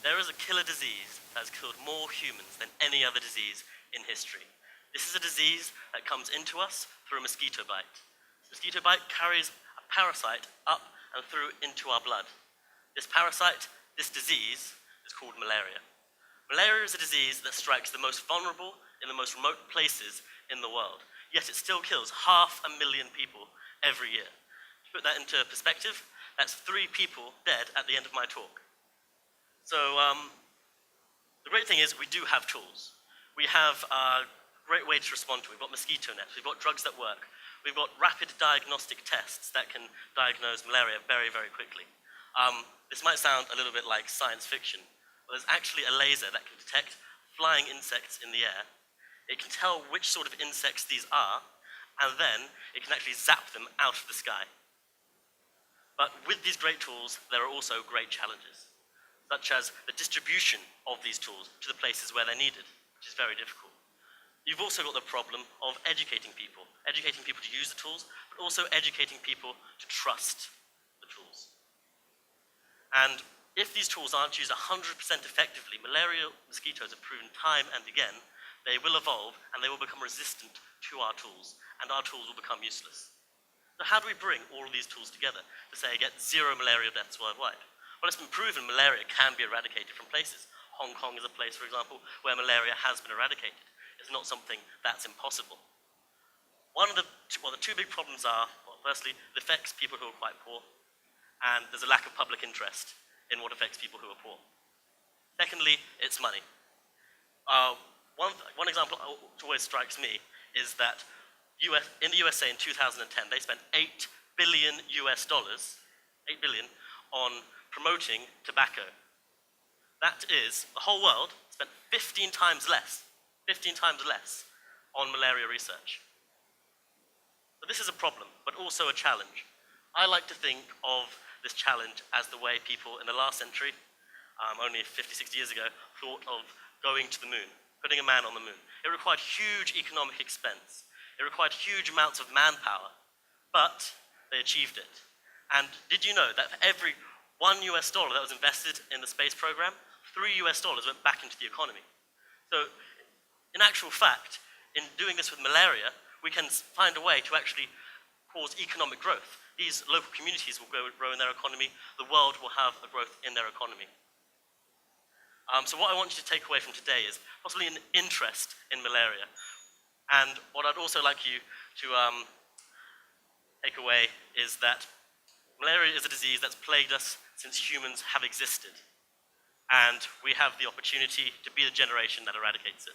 there is a killer disease that has killed more humans than any other disease in history. This is a disease that comes into us through a mosquito bite. The mosquito bite carries a parasite up and through into our blood. This parasite, this disease, is called malaria. Malaria is a disease that strikes the most vulnerable in the most remote places in the world, yet it still kills 500,000 people every year. To put that into perspective, that's 3 people dead at the end of my talk. So the great thing is we do have tools. We have a great way to respond to it. We've got mosquito nets, we've got drugs that work, we've got rapid diagnostic tests that can diagnose malaria very, very quickly. This might sound a little bit like science fiction, but there's actually a laser that can detect flying insects in the air. It can tell which sort of insects these are, and then it can actually zap them out of the sky. But with these great tools, there are also great challenges, such as the distribution of these tools to the places where they're needed, which is very difficult. You've also got the problem of educating people to use the tools, but also educating people to trust the tools. And if these tools aren't used 100% effectively, malaria mosquitoes have proven time and again, they will evolve and they will become resistant to our tools, and our tools will become useless. So how do we bring all of these tools together to say get 0 malaria deaths worldwide? Well, it's been proven malaria can be eradicated from places. Hong Kong is a place, for example, where malaria has been eradicated. It's not something that's impossible. The 2 big problems are, well, firstly, it affects people who are quite poor, and there's a lack of public interest in what affects people who are poor. Secondly, it's money. One example which always strikes me is that in the USA in 2010, they spent $8 billion on promoting tobacco. That is, the whole world spent 15 times less on malaria research. So this is a problem, but also a challenge. I like to think of this challenge as the way people in the last century, only 50, 60 years ago, thought of going to the moon, putting a man on the moon. It required huge economic expense. It required huge amounts of manpower, but they achieved it. And did you know that for every $1 that was invested in the space program, $3 went back into the economy? So in actual fact, in doing this with malaria, we can find a way to actually cause economic growth. These local communities will grow in their economy, the world will have a growth in their economy. So what I want you to take away from today is possibly an interest in malaria. And what I'd also like you to take away is that malaria is a disease that's plagued us since humans have existed. And we have the opportunity to be the generation that eradicates it.